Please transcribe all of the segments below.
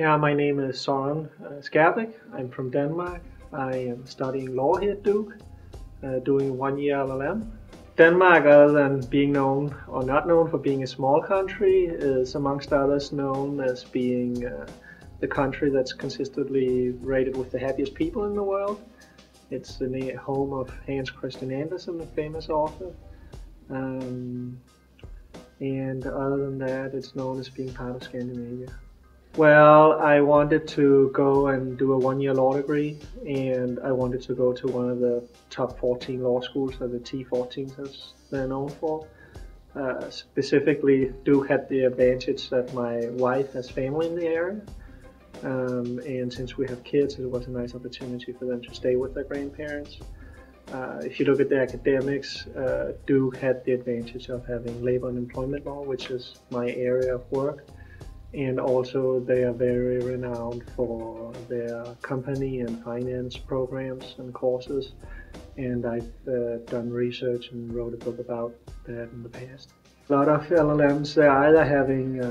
Yeah, my name is Soeren Skjerbek. I'm from Denmark. I am studying law here at Duke, doing 1 year LLM. Denmark, other than being known or not known for being a small country, is amongst others known as being the country that's consistently rated with the happiest people in the world. It's the home of Hans Christian Andersen, the famous author. And other than that, it's known as being part of Scandinavia. Well, I wanted to go and do a 1 year law degree, and I wanted to go to one of the top 14 law schools, or the T14s as they're known for. Specifically, Duke had the advantage that my wife has family in the area, and since we have kids, it was a nice opportunity for them to stay with their grandparents. If you look at the academics, Duke had the advantage of having labor and employment law, which is my area of work. And also they are very renowned for their company and finance programs and courses. And I've done research and wrote a book about that in the past. A lot of LLMs, they're either having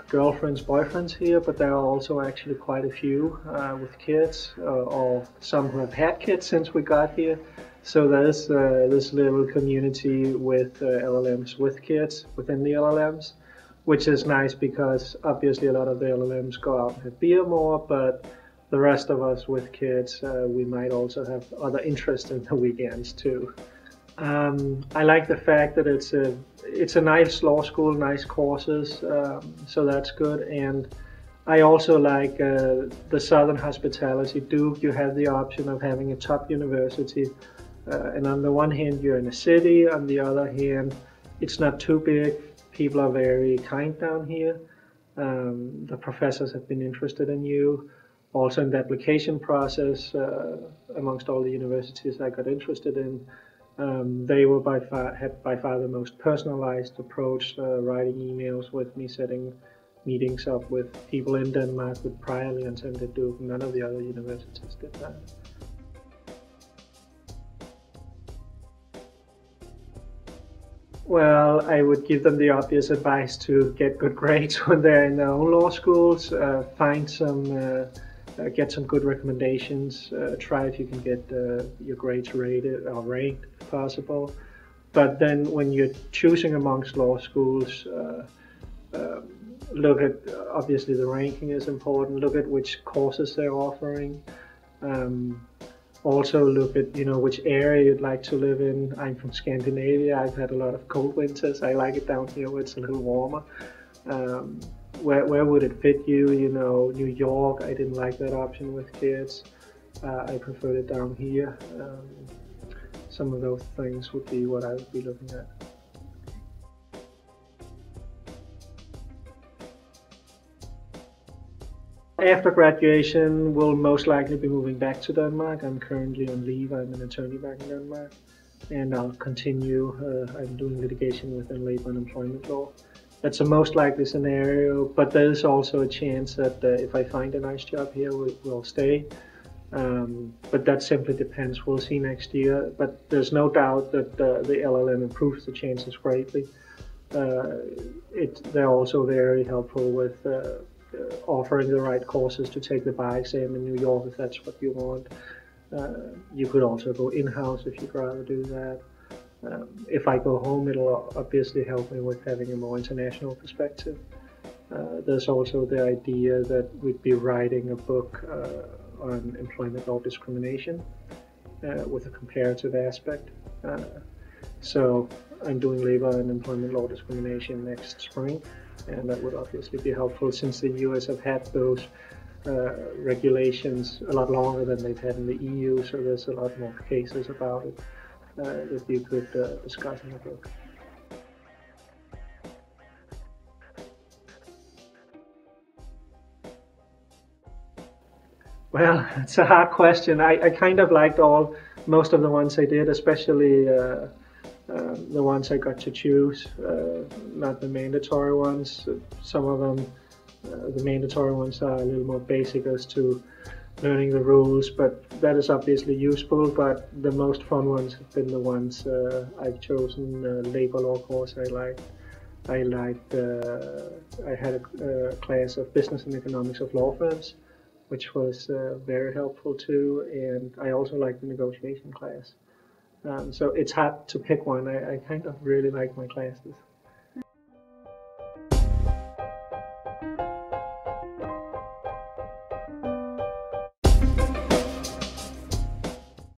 girlfriends, boyfriends here, but there are also actually quite a few with kids, or some who have had kids since we got here. So there's this little community with LLMs with kids within the LLMs, which is nice because obviously a lot of the LLMs go out and have beer more, but the rest of us with kids, we might also have other interests in the weekends too. I like the fact that it's a nice law school, nice courses, so that's good. And I also like the Southern hospitality. Duke, you have the option of having a top university, and on the one hand you're in a city, on the other hand it's not too big. People are very kind down here. The professors have been interested in you. Also in the application process, amongst all the universities I got interested in, they were had by far the most personalized approach, writing emails with me, setting meetings up with people in Denmark who priorly attended Duke. None of the other universities did that. Well, I would give them the obvious advice to get good grades when they're in their own law schools, get some good recommendations, try if you can get your grades rated or ranked if possible. But then when you're choosing amongst law schools, look at, obviously the ranking is important, look at which courses they're offering. Also look at, which area you'd like to live in. I'm from Scandinavia. I've had a lot of cold winters. I like it down here where it's a little warmer. Where would it fit you? New York, I didn't like that option with kids. I preferred it down here. Some of those things would be what I would be looking at. After graduation, we'll most likely be moving back to Denmark. I'm currently on leave. I'm an attorney back in Denmark, and I'll continue. I'm doing litigation within labor and employment law. That's a most likely scenario, but there's also a chance that if I find a nice job here, we'll stay. But that simply depends. We'll see next year. But there's no doubt that the LLM improves the chances greatly. They're also very helpful with offering the right courses to take the bar exam in New York if that's what you want. You could also go in-house if you'd rather do that. If I go home, it'll obviously help me with having a more international perspective. There's also the idea that we'd be writing a book on employment law discrimination with a comparative aspect. So I'm doing labor and employment law discrimination next spring, and that would obviously be helpful since the US have had those regulations a lot longer than they've had in the EU, so there's a lot more cases about it that you could discuss in the book. Well, it's a hard question. I kind of liked most of the ones I did, especially the ones I got to choose, not the mandatory ones. Some of them, the mandatory ones are a little more basic as to learning the rules, but that is obviously useful. But the most fun ones have been the ones I've chosen. Labor law course I like. I liked. I had a class of business and economics of law firms, which was very helpful too. And I also liked the negotiation class. So it's hard to pick one. I kind of really like my classes.